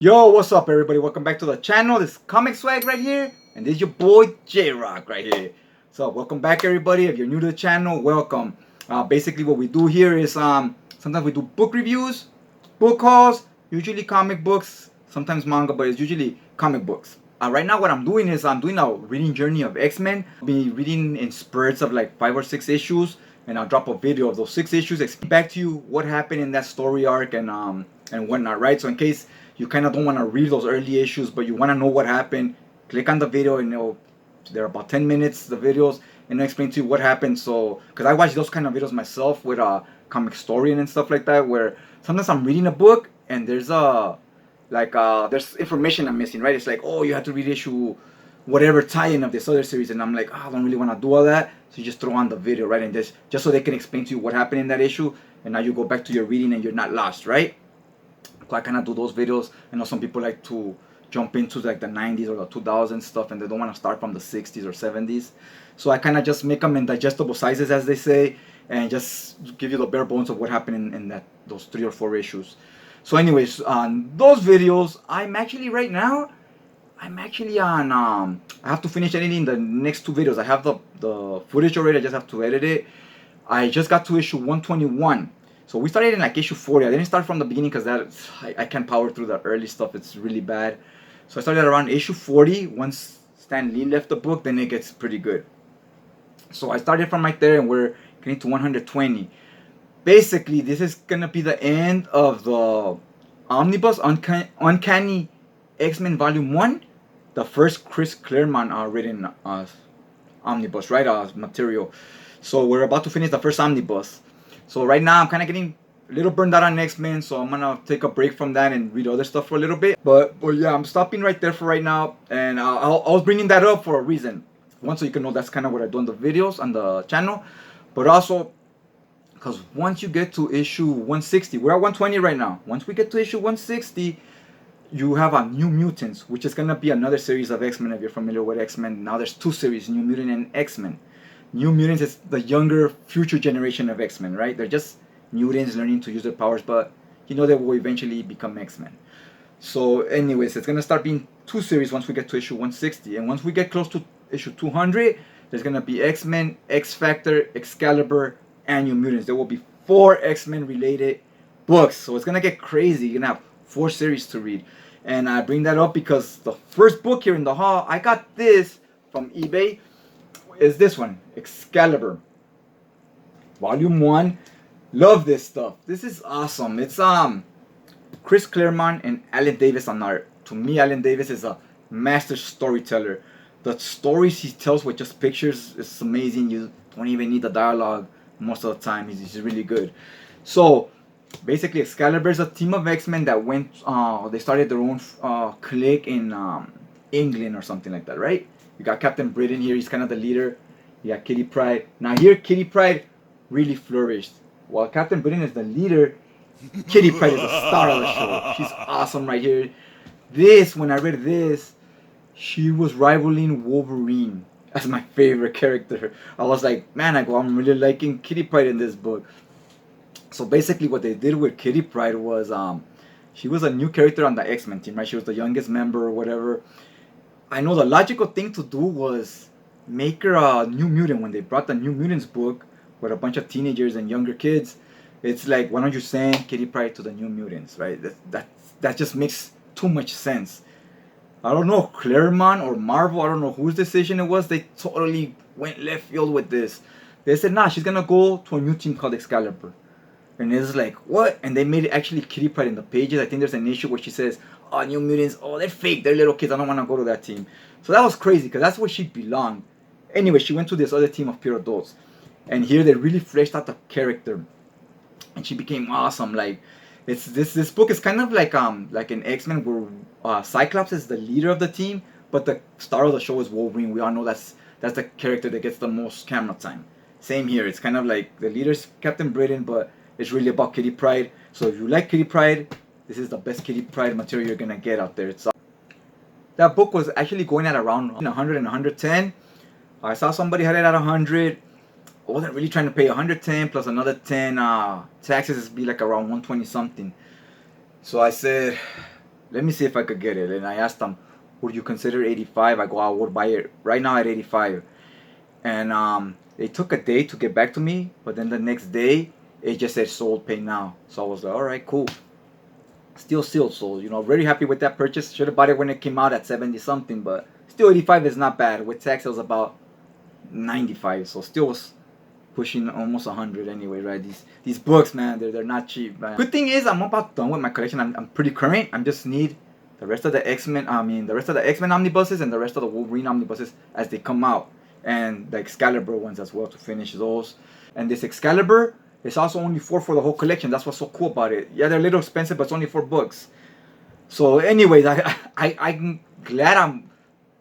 Yo, what's up everybody? Welcome back to the channel. This is Comic Swag right here, and this is your boy J-Rock right here. So welcome back everybody. If you're new to the channel, welcome. Basically what we do here is sometimes we do book reviews, book hauls, usually comic books, sometimes manga, but it's usually comic books. Right now what I'm doing is I'm doing a reading journey of X-Men. I'll be reading in spurts of like 5 or 6 issues, and I'll drop a video of those 6 issues, explain back to you what happened in that story arc and whatnot, right? So in case you kind of don't want to read those early issues, but you want to know what happened, click on the video and they're about 10 minutes, the videos, and they'll explain to you what happened. So, because I watch those kind of videos myself with a comic historian and stuff like that, where sometimes I'm reading a book and there's there's information I'm missing, right? It's like, oh, you have to read issue whatever tie-in of this other series, and I'm like, oh, I don't really want to do all that, so you just throw on the video, right? And just so they can explain to you what happened in that issue, and now you go back to your reading and you're not lost, right? So I kind of do those videos. I know some people like to jump into like the 90s or the 2000s stuff, and they don't want to start from the 60s or 70s. So I kind of just make them in digestible sizes, as they say, and just give you the bare bones of what happened in those 3 or 4 issues. So anyways, on those videos, I'm actually on I have to finish editing the next 2 videos. I have the footage already, I just have to edit it. I just got to issue 121. So we started in like issue 40. I didn't start from the beginning because I can't power through the early stuff. It's really bad. So I started around issue 40. Once Stan Lee left the book, then it gets pretty good. So I started from right there, and we're getting to 120. Basically, this is gonna be the end of the Omnibus Uncanny X-Men Volume 1, the first Chris Claremont written Omnibus, right? Material. So we're about to finish the first Omnibus. So right now I'm kind of getting a little burned out on X-Men, so I'm gonna take a break from that and read other stuff for a little bit. But yeah, I'm stopping right there for right now, and I was bringing that up for a reason. One, so you can know that's kind of what I do on the videos on the channel, but also because once you get to issue 160, we're at 120 right now. Once we get to issue 160, you have a New Mutants, which is gonna be another series of X-Men. If you're familiar with X-Men, now there's 2 series, New Mutant and X-Men. New Mutants is the younger, future generation of X-Men, right? They're just mutants learning to use their powers, but you know they will eventually become X-Men. So anyways, it's going to start being 2 series once we get to issue 160. And once we get close to issue 200, there's going to be X-Men, X-Factor, Excalibur, and New Mutants. There will be 4 X-Men related books. So it's going to get crazy. You're going to have 4 series to read. And I bring that up because the first book here in the haul, I got this from eBay, is this one, Excalibur, Volume 1. Love this stuff. This is awesome. It's Chris Claremont and Alan Davis on art. To me, Alan Davis is a master storyteller. The stories he tells with just pictures is amazing. You don't even need the dialogue most of the time. He's really good. So basically, Excalibur is a team of X-Men that went. They started their own clique in England or something like that, right? You got Captain Britain here. He's kind of the leader. You got Kitty Pryde. Now here, Kitty Pryde really flourished. While Captain Britain is the leader, Kitty Pryde is the star of the show. She's awesome right here. When I read this, she was rivaling Wolverine as my favorite character. I was like, man, I'm really liking Kitty Pryde in this book. So basically what they did with Kitty Pryde was, she was a new character on the X-Men team, right? She was the youngest member or whatever. I know the logical thing to do was make her a New Mutant. When they brought the New Mutants book with a bunch of teenagers and younger kids, it's like, why don't you send Kitty Pryde to the New Mutants, right? That just makes too much sense. I don't know, Claremont or Marvel, I don't know whose decision it was. They totally went left field with this. They said, nah, she's gonna go to a new team called Excalibur. And it's like, what? And they made it actually Kitty Pryde in the pages. I think there's an issue where she says, oh, New Mutants, oh, they're fake, they're little kids, I don't want to go to that team. So that was crazy, because that's where she belonged. Anyway, she went to this other team of pure adults. And here they really fleshed out the character. And she became awesome. Like, this book is kind of like an X-Men where Cyclops is the leader of the team, but the star of the show is Wolverine. We all know that's the character that gets the most camera time. Same here, it's kind of like the leader's Captain Britain, but it's really about Kitty Pryde. So if you like Kitty Pryde, this is the best Kitty Pryde material you're gonna get out there. That book was actually going at around 100 and 110. I saw somebody had it at 100. I wasn't really trying to pay 110 plus another 10 taxes. It'd be like around 120 something. So I said, let me see if I could get it. And I asked them, would you consider 85? I go, I would buy it right now at 85. And it took a day to get back to me, but then the next day it just said sold, pay now. So I was like, all right, cool. Still sealed, so you know, very happy with that purchase. Should have bought it when it came out at 70 something, but still 85 is not bad. With tax it was about 95, so still was pushing almost 100 anyway, right? These books, man, they're not cheap, man. Good thing is I'm about done with my collection. I'm pretty current. I just need the rest of the X-Men, the rest of the X-Men omnibuses and the rest of the Wolverine omnibuses as they come out, and the Excalibur ones as well to finish those. And this Excalibur, it's also only 4 for the whole collection. That's what's so cool about it. Yeah, they're a little expensive, but it's only 4 books. So anyways, I'm glad I'm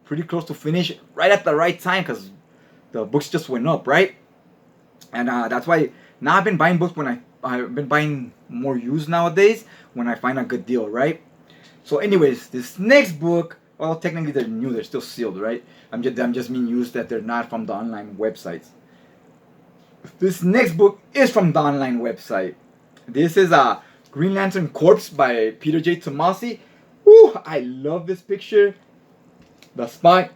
pretty close to finish right at the right time, because the books just went up, right? And that's why now I've been buying books when I've been buying more used nowadays when I find a good deal, right? So anyways, this next book, well, technically they're new, they're still sealed, right? I'm just being used that they're not from the online websites. This next book is from the online website. This is Green Lantern Corpse by Peter J. Tomasi. Woo, I love this picture. The spine.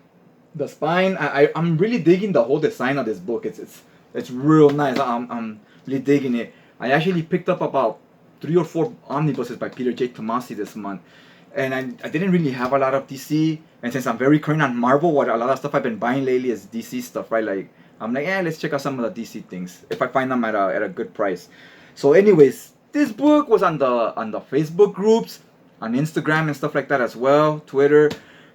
I'm really digging the whole design of this book. It's real nice. I'm really digging it. I actually picked up about 3 or 4 omnibuses by Peter J. Tomasi this month. And I didn't really have a lot of DC. And since I'm very current on Marvel, what a lot of stuff I've been buying lately is DC stuff, right? Like, I'm like, let's check out some of the DC things if I find them at a good price. So anyways, this book was on the Facebook groups, on Instagram and stuff like that as well, Twitter.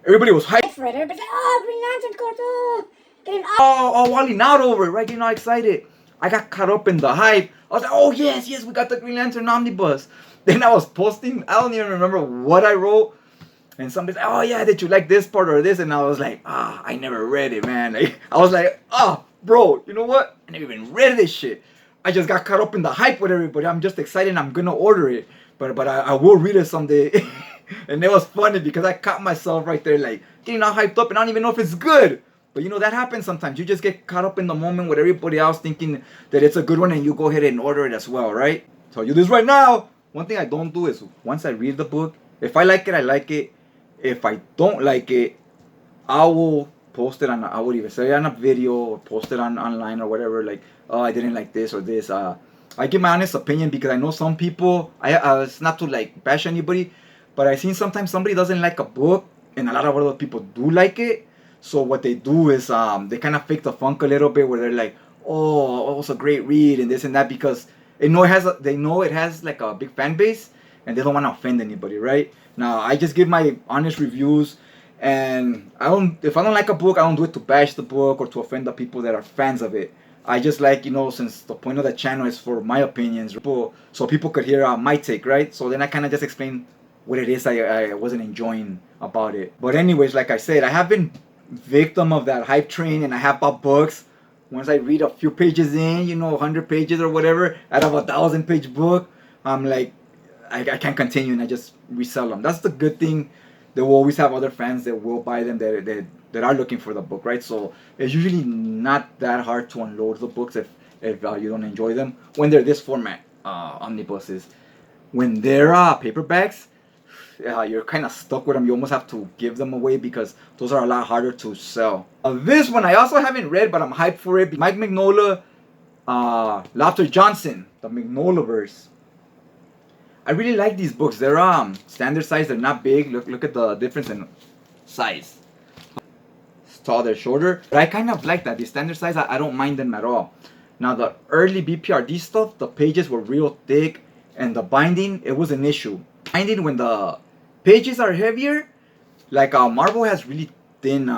Everybody was hyped for it. Everybody, Green Lantern Corps, getting walling out over it, right? Getting all excited. I got caught up in the hype. I was like, oh yes, we got the Green Lantern omnibus. Then I was posting, I don't even remember what I wrote. And somebody's like, oh yeah, did you like this part or this? And I was like, I never read it, man. Like, I was like, bro, you know what? I never even read this shit. I just got caught up in the hype with everybody. I'm just excited. I'm gonna order it, but I will read it someday. And it was funny because I caught myself right there, like getting all hyped up, and I don't even know if it's good. But you know, that happens sometimes. You just get caught up in the moment with everybody else thinking that it's a good one, and you go ahead and order it as well, right? So you do this right now. One thing I don't do is once I read the book, if I like it, I like it. If I don't like it, I will post it on. I would either say on a video or post it online or whatever. Like, oh, I didn't like this or this. I give my honest opinion because I know some people. It's not to like bash anybody, but I seen sometimes somebody doesn't like a book, and a lot of other people do like it. So what they do is they kind of fake the funk a little bit, where they're like, oh, it was a great read and this and that, because they know it has like a big fan base, and they don't want to offend anybody, right? Now I just give my honest reviews, and if I don't like a book, I don't do it to bash the book or to offend the people that are fans of it. I just like, since the point of the channel is for my opinions, so people could hear my take, right? So then I kind of just explain what it is I wasn't enjoying about it. But anyways, like I said, I have been victim of that hype train, and I have bought books. Once I read a few pages in, 100 pages or whatever, out of a 1,000-page book, I'm like, I can't continue, and I just resell them. That's the good thing. They will always have other fans that will buy them that are looking for the book, right? So it's usually not that hard to unload the books if you don't enjoy them when they're this format, omnibuses. When they're paperbacks, you're kind of stuck with them. You almost have to give them away because those are a lot harder to sell. This one I also haven't read, but I'm hyped for it. Mike Mignola, Lofter Johnson, the Mignolaverse. I really like these books. They're standard size. They're not big. Look at the difference in size. It's tall, they're shorter. But I kind of like that. The standard size, I don't mind them at all. Now the early BPRD stuff, the pages were real thick, and the binding, it was an issue. Binding when the pages are heavier, like Marvel has really thin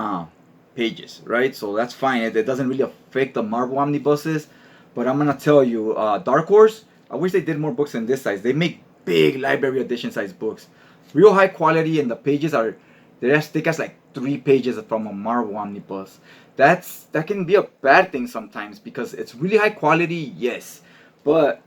pages, right? So that's fine. It doesn't really affect the Marvel omnibuses. But I'm gonna tell you, Dark Horse, I wish they did more books in this size. They make big library edition size books, real high quality, and the pages they're as thick as like 3 pages from a Marvel omnibus. That can be a bad thing sometimes because it's really high quality, yes, but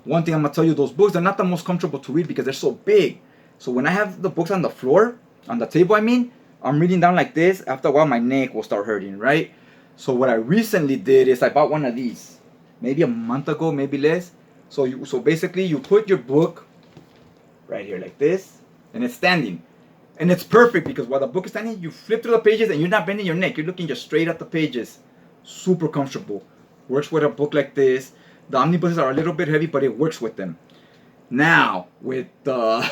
one thing I'm gonna tell you, those books are not the most comfortable to read because they're so big. So when I have the books on the floor, on the table, I'm reading down like this. After a while, my neck will start hurting, right? So what I recently did is I bought one of these, maybe a month ago, maybe less. So basically, you put your book right here like this, and it's standing. And it's perfect because while the book is standing, you flip through the pages and you're not bending your neck. You're looking just straight at the pages. Super comfortable. Works with a book like this. The omnibuses are a little bit heavy, but it works with them. Now, with the...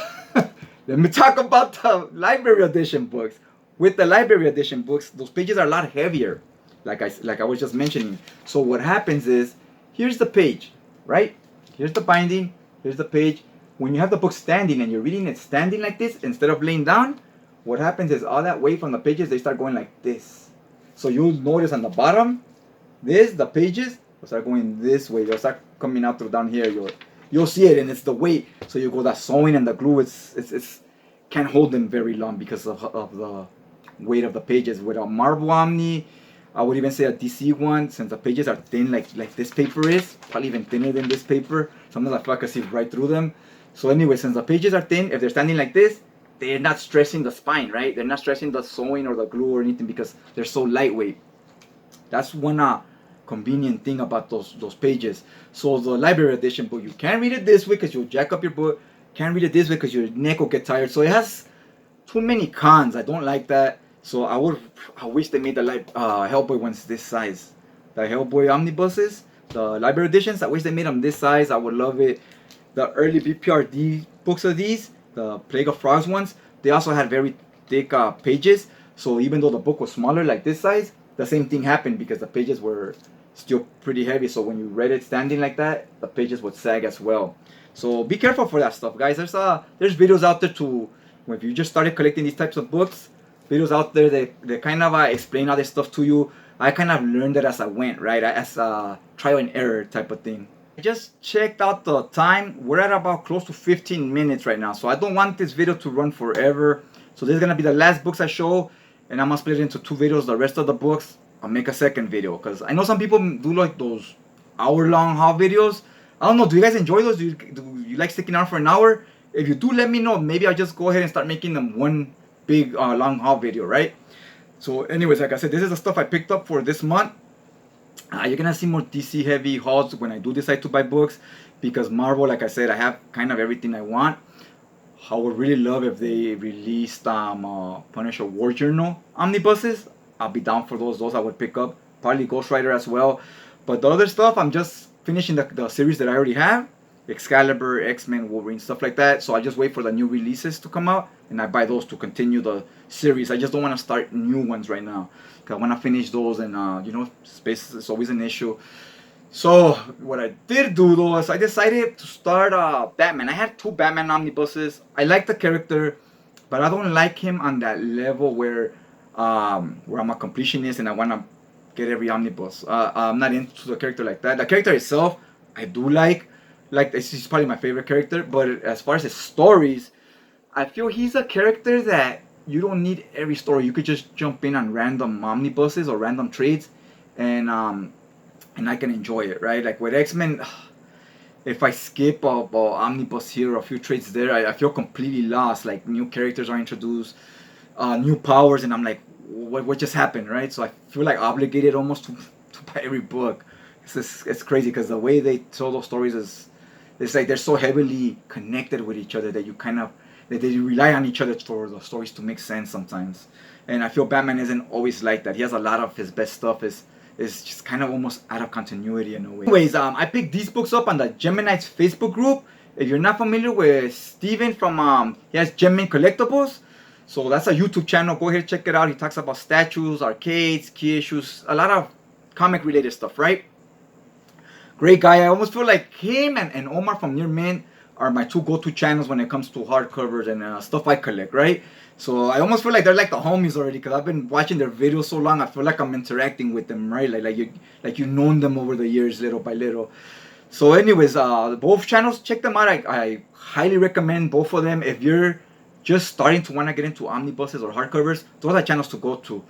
let me talk about the library edition books. With the library edition books, those pages are a lot heavier. Like I was just mentioning. So what happens is, here's the page, right? Here's the binding. Here's the page. When you have the book standing and you're reading it standing like this instead of laying down, what happens is all that weight from the pages, they start going like this. So you'll notice on the bottom, the pages will start going this way. They'll start coming out through down here. You'll see it, and it's the weight. So you go, that sewing and the glue, it's can't hold them very long because of the weight of the pages. With a Marvel Omni, I would even say a DC one, since the pages are thin like this paper is, probably even thinner than this paper. Sometimes I feel like I see right through them. So anyway, since the pages are thin, if they're standing like this, they're not stressing the spine, right? They're not stressing the sewing or the glue or anything because they're so lightweight. That's one convenient thing about those pages. So the library edition book, you can't read it this way because you'll jack up your book. Can't read it this way because your neck will get tired. So it has too many cons. I don't like that. So I wish they made the Hellboy ones this size. The Hellboy omnibuses, the library editions, I wish they made them this size. I would love it. The early BPRD books of these, the Plague of Frogs ones, they also had very thick pages. So even though the book was smaller, like this size, the same thing happened because the pages were still pretty heavy. So when you read it standing like that, the pages would sag as well. So be careful for that stuff, guys. There's videos out there if you just started collecting these types of books, videos out there that kind of explain all this stuff to you. I kind of learned it as I went, right? As a trial and error type of thing. I just checked out the time. We're at about close to 15 minutes right now. So I don't want this video to run forever. So this is going to be the last books I show. And I'm going to split it into 2 videos. The rest of the books, I'll make a second video. Because I know some people do like those hour-long haul videos. I don't know. Do you guys enjoy those? Do you like sticking around for an hour? If you do, let me know. Maybe I'll just go ahead and start making them one big long haul video, right? So anyways, like I said, this is the stuff I picked up for this month. You're gonna see more DC heavy hauls when I do decide to buy books, because Marvel, like I said, I have kind of everything I want. I would really love if they released Punisher War Journal omnibuses. I'll be down for those. Those I would pick up. Probably Ghost Rider as well. But the other stuff, I'm just finishing the series that I already have. Excalibur, X-Men, Wolverine, stuff like that. So I just wait for the new releases to come out, and I buy those to continue the series. I just don't want to start new ones right now, because I want to finish those, and space is always an issue. So what I did do though is I decided to start Batman. I had 2 Batman omnibuses. I like the character, but I don't like him on that level where I'm a completionist and I want to get every omnibus. I'm not into the character like that. The character itself, I do like this is probably my favorite character, but as far as his stories, I feel he's a character that you don't need every story. You could just jump in on random omnibuses or random trades, and I can enjoy it, right? Like with X-Men, if I skip a omnibus here or a few trades there, I feel completely lost. Like new characters are introduced, new powers, and I'm like, what just happened, right? So I feel like obligated almost to buy every book. It's crazy because the way they tell those stories it's like they're so heavily connected with each other that they rely on each other for the stories to make sense sometimes. And I feel Batman isn't always like that. He has a lot of his best stuff is just kind of almost out of continuity in a way. Anyways, I picked these books up on the Gemini's Facebook group. If you're not familiar with Steven from he has Gemini Collectibles. So that's a YouTube channel. Go ahead and check it out. He talks about statues, arcades, key issues, a lot of comic related stuff, right? Great guy. I almost feel like him and Omar from Near Mint are my 2 go-to channels when it comes to hardcovers and stuff I collect, right? So I almost feel like they're like the homies already, because I've been watching their videos so long. I feel like I'm interacting with them, right? Like you've known them over the years, little by little. So anyways, both channels, check them out. I highly recommend both of them. If you're just starting to want to get into omnibuses or hardcovers, those are channels to go to.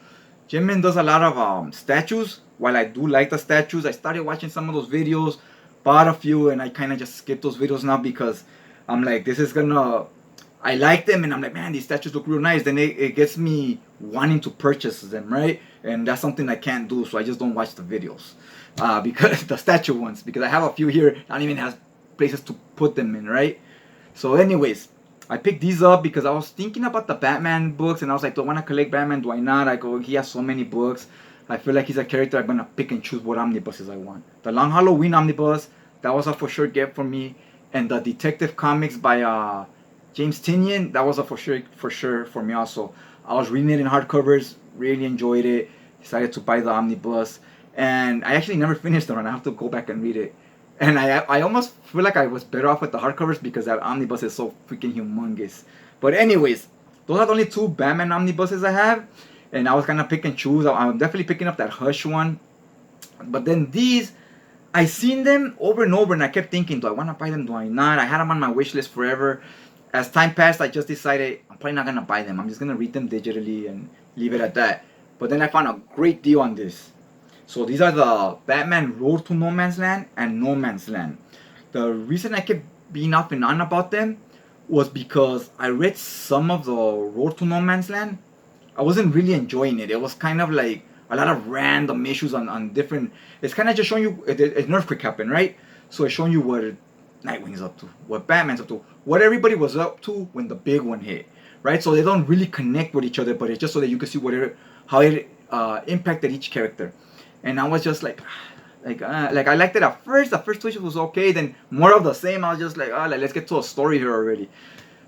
Jimin does a lot of statues. While I do like the statues, I started watching some of those videos, bought a few, and I kind of just skip those videos now because I'm like, I like them, and I'm like, man, these statues look real nice. Then it gets me wanting to purchase them, right? And that's something I can't do, so I just don't watch the videos. Because the statue ones, because I have a few here, I don't even have places to put them in, right? So anyways, I picked these up because I was thinking about the Batman books, and I was like, do I want to collect Batman? Do I not? I go, he has so many books. I feel like he's a character I'm gonna pick and choose what omnibuses I want. The Long Halloween omnibus, that was a for sure get for me, and the Detective Comics by James Tynion, that was a for sure for me also. I was reading it in hardcovers, really enjoyed it. Decided to buy the omnibus, and I actually never finished the run. I have to go back and read it. And I almost feel like I was better off with the hardcovers because that omnibus is so freaking humongous. But anyways, those are the only two Batman omnibuses I have. And I was gonna pick and choose. I'm definitely picking up that Hush one. But then these, I seen them over and over, and I kept thinking, do I want to buy them? Do I not? I had them on my wish list forever. As time passed, I just decided I'm probably not gonna buy them. I'm just gonna read them digitally and leave it at that. But then I found a great deal on this. So these are the Batman Road to No Man's Land and No Man's Land. The reason I kept being up and on about them was because I read some of the Road to No Man's Land. I wasn't really enjoying it. It was kind of like a lot of random issues on different... It's kind of just showing you... An earthquake happened, right? So it's showing you what Nightwing's up to, what Batman's up to, what everybody was up to when the big one hit, right? So they don't really connect with each other, but it's just so that you can see how it impacted each character. And I was just like I liked it at first. The first twist was okay. Then more of the same. I was just like, let's get to a story here already.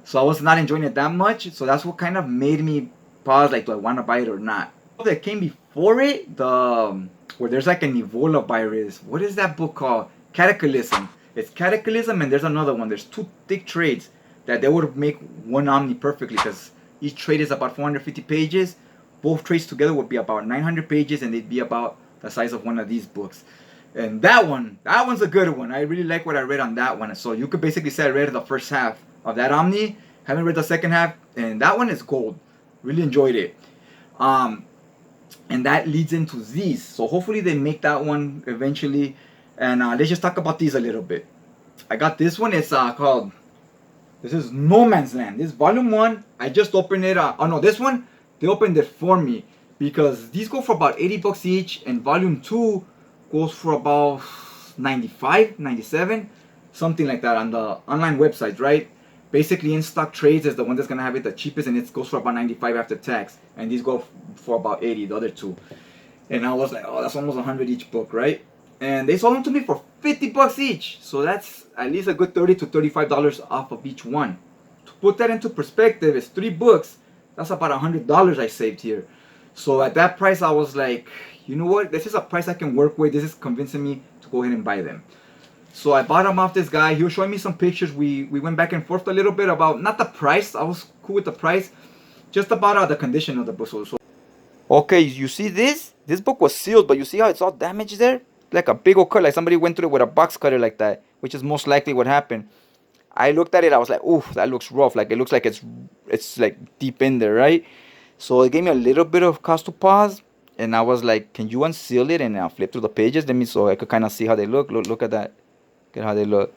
So I was not enjoying it that much. So that's what kind of made me pause. Like, do I want to buy it or not? That came before it, where there's like an Ebola virus. What is that book called? Cataclysm. It's Cataclysm, and there's another one. There's two thick trades that they would make one Omni perfectly, because each trade is about 450 pages. Both trades together would be about 900 pages, and they'd be about the size of one of these books. And that one's a good one. I really like what I read on that one. So you could basically say I read the first half of that Omni, haven't read the second half, and that one is gold. Really enjoyed it. And that leads into these. So hopefully they make that one eventually. And let's just talk about these a little bit. I got this one. It's called... This is No Man's Land. This is volume 1. I just opened it. This one, they opened it for me, because these go for about 80 bucks each, and volume 2 goes for about 95, 97, something like that on the online websites, right? Basically, In Stock Trades is the one that's gonna have it the cheapest, and it goes for about 95 after tax, and these go for about 80, the other two. And I was like, oh, that's almost 100 each book, right? And they sold them to me for 50 bucks each, so that's at least a good $30 to $35 off of each one. To put that into perspective, it's 3 books. That's about $100 I saved here. So at that price, I was like, you know what? This is a price I can work with. This is convincing me to go ahead and buy them. So I bought them off this guy. He was showing me some pictures. We went back and forth a little bit about, not the price. I was cool with the price. Just about the condition of the book. So okay, you see this? This book was sealed, but you see how it's all damaged there? Like a big old cut, like somebody went through it with a box cutter like that, which is most likely what happened. I looked at it, I was like, oof, that looks rough. Like, it looks like it's like deep in there, right? So it gave me a little bit of cause to pause, and I was like, can you unseal it and I'll flip through the pages? So I could kind of see how they look. Look at that. Look at how they look.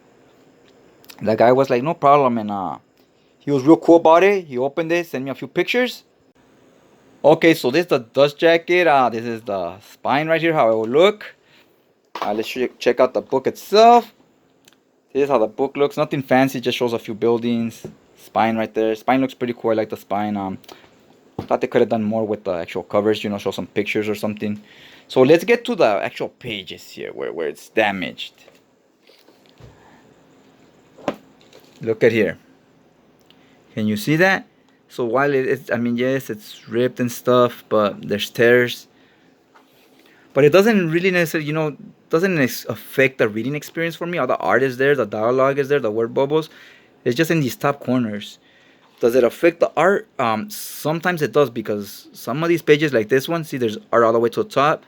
The guy was like, no problem, and he was real cool about it. He opened it, sent me a few pictures. Okay, so this is the dust jacket. This is the spine right here, how it will look. Let's check out the book itself. This is how the book looks. Nothing fancy, just shows a few buildings. Spine right there. Spine looks pretty cool. I like the spine. Thought they could have done more with the actual covers, show some pictures or something. So let's get to the actual pages here where it's damaged. Look at here. Can you see that? So while it's, yes, it's ripped and stuff, but there's tears. But it doesn't really necessarily, doesn't affect the reading experience for me. All the art is there, the dialogue is there, the word bubbles. It's just in these top corners. Does it affect the art? Sometimes it does, because some of these pages, like this one, see, there's art all the way to the top.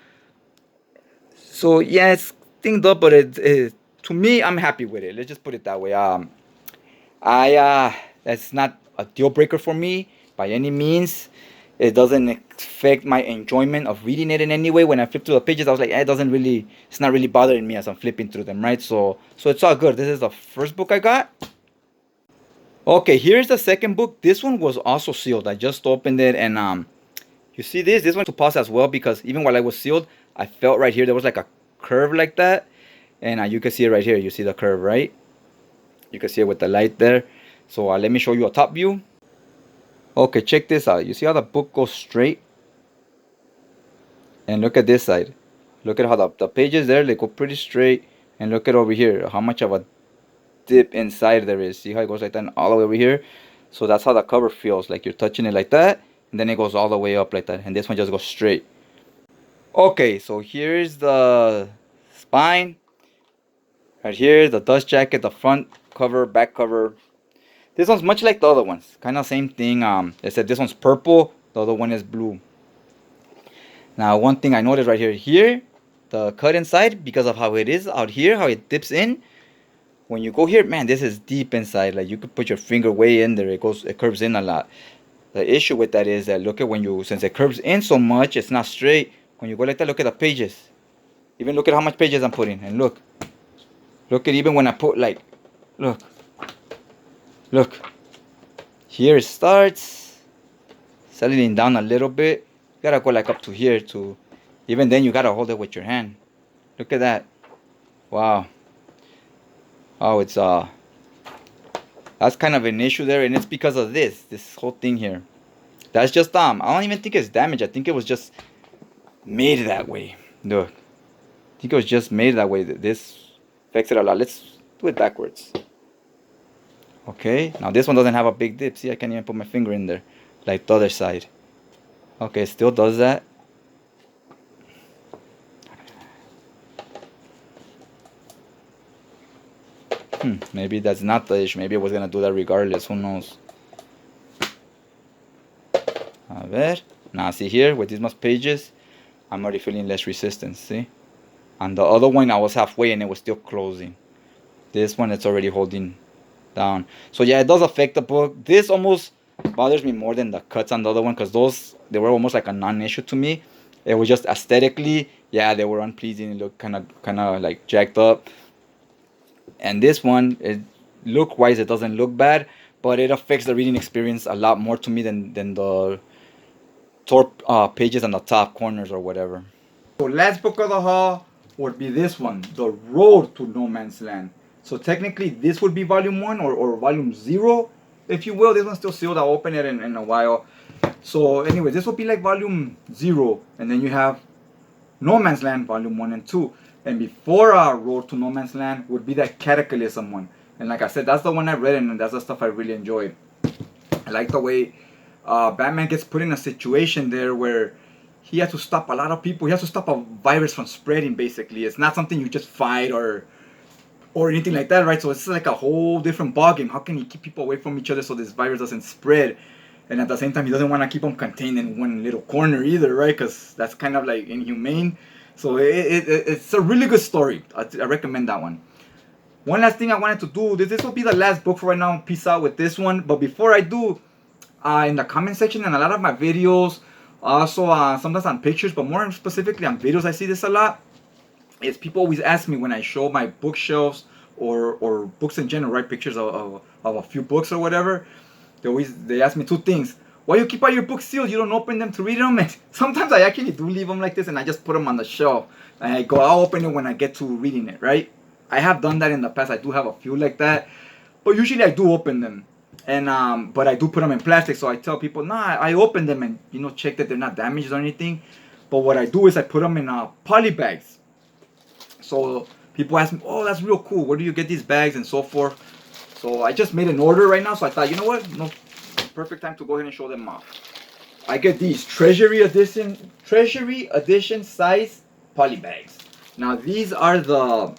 So yeah, it's dinged up, but to me, I'm happy with it. Let's just put it that way. That's not a deal breaker for me by any means. It doesn't affect my enjoyment of reading it in any way. When I flip through the pages, I was like, it's not really bothering me as I'm flipping through them, right? So it's all good. This is the first book I got. Okay, here's the second book. This one was also sealed. I just opened it, and you see this one to pause as well, because even while I was sealed, I felt right here there was like a curve like that, and you can see it right here. You see the curve, right? You can see it with the light there. So let me show you a top view. Okay, check this out. You see how the book goes straight? And look at this side. Look at how the pages there, they go pretty straight. And look at over here, how much of a dip inside there is. See how it goes like that and all the way over here? So that's how the cover feels. Like you're touching it like that, and then it goes all the way up like that. And this one just goes straight. Okay, so here's the spine. Right here, the dust jacket, the front cover, back cover. This one's much like the other ones. Kind of same thing. They said this one's purple, the other one is blue. Now, one thing I noticed right here, the cut inside, because of how it is out here, how it dips in. When you go here, man, this is deep inside. Like you could put your finger way in there. It curves in a lot. The issue with that is that look at since it curves in so much, it's not straight. When you go like that, look at the pages. Even look at how much pages I'm putting. And look at even when I put like, look. Here it starts settling down a little bit. You gotta go like up to here to, even then you gotta hold it with your hand. Look at that. Wow. Oh, it's that's kind of an issue there, and it's because of this whole thing here. That's just I don't even think it's damaged. I think it was just made that way. Look, I think it was just made that way. This affects it a lot. Let's do it backwards. Okay, now this one doesn't have a big dip. See, I can't even put my finger in there like the other side. Okay, it still does that. Maybe that's not the issue. Maybe it was gonna do that regardless. Who knows? A ver. Now see here with these much pages, I'm already feeling less resistance. See? And the other one I was halfway and it was still closing. This one it's already holding down. So yeah, it does affect the book. This almost bothers me more than the cuts on the other one, because they were almost like a non-issue to me. It was just aesthetically, yeah, they were unpleasing. It looked kind of like jacked up. And this one, look wise, it doesn't look bad, but it affects the reading experience a lot more to me than the pages on the top corners or whatever. So last book of the haul would be this one, The Road to No Man's Land. So technically this would be volume 1 or volume 0, if you will. This one's still sealed. I'll open it in a while. So anyway, this will be like volume 0, and then you have No Man's Land volume 1 and 2. And before Road to No Man's Land would be that Cataclysm one. And like I said, that's the one I read, and that's the stuff I really enjoyed. I like the way Batman gets put in a situation there where he has to stop a lot of people. He has to stop a virus from spreading, basically. It's not something you just fight or anything like that, right? So it's like a whole different ballgame. How can he keep people away from each other so this virus doesn't spread? And at the same time, he doesn't want to keep them contained in one little corner either, right? Because that's kind of like inhumane. So it's a really good story. I recommend that one. One last thing I wanted to do. This will be the last book for right now. Peace out with this one. But before I do, in the comment section and a lot of my videos, also sometimes on pictures, but more specifically on videos, I see this a lot. Is people always ask me when I show my bookshelves or books in general, right? Pictures of a few books or whatever. They ask me two things. Why you keep all your books sealed? You don't open them to read them? And sometimes I actually do leave them like this, and I just put them on the shelf. And I'll open it when I get to reading it, right? I have done that in the past. I do have a few like that. But usually I do open them. And but I do put them in plastic. So I tell people, nah, I open them and, check that they're not damaged or anything. But what I do is I put them in poly bags. So people ask me, oh, that's real cool. Where do you get these bags and so forth? So I just made an order right now. So I thought, you know what? No, perfect time to go ahead and show them off. I get these Treasury Edition size poly bags. Now these are the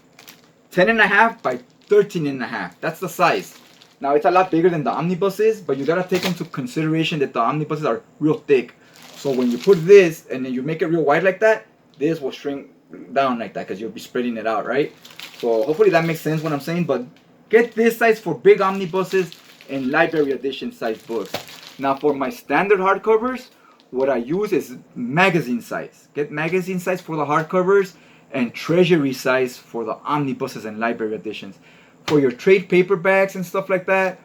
10.5 by 13.5. That's the size. Now it's a lot bigger than the Omnibus is, but you gotta take into consideration that the Omnibuses are real thick. So when you put this and then you make it real wide like that, this will shrink down like that because you'll be spreading it out, right? So hopefully that makes sense what I'm saying. But get this size for big omnibuses and library edition size books. Now for my standard hardcovers, what I use is magazine size. Get magazine size for the hardcovers and treasury size for the omnibuses and library editions. For your trade paperbacks and stuff like that,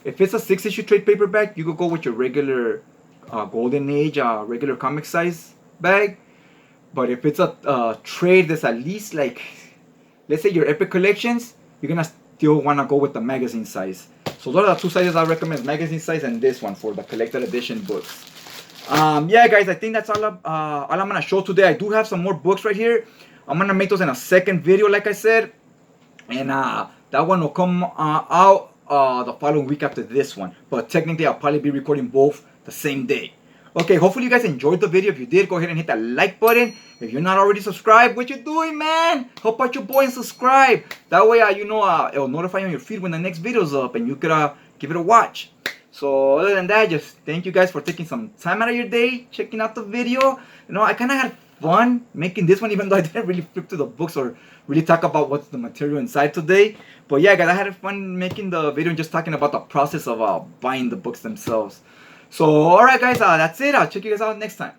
if it's a 6-issue trade paperback, you could go with your regular Golden Age regular comic size bag. But if it's a trade that's at least like, let's say your Epic Collections, you're gonna still want to go with the magazine size. So those are the two sizes I recommend, magazine size and this one for the collected edition books. Yeah, guys, I think that's all I'm going to show today. I do have some more books right here. I'm going to make those in a second video, like I said. And that one will come out the following week after this one. But technically, I'll probably be recording both the same day. Okay, hopefully you guys enjoyed the video. If you did, go ahead and hit that like button. If you're not already subscribed, what you doing, man? Help out your boy and subscribe. That way, it'll notify you on your feed when the next video's up, and you could give it a watch. So other than that, just thank you guys for taking some time out of your day, checking out the video. I kind of had fun making this one, even though I didn't really flip through the books or really talk about what's the material inside today. But yeah, guys, I had fun making the video and just talking about the process of buying the books themselves. So, alright guys, that's it. I'll check you guys out next time.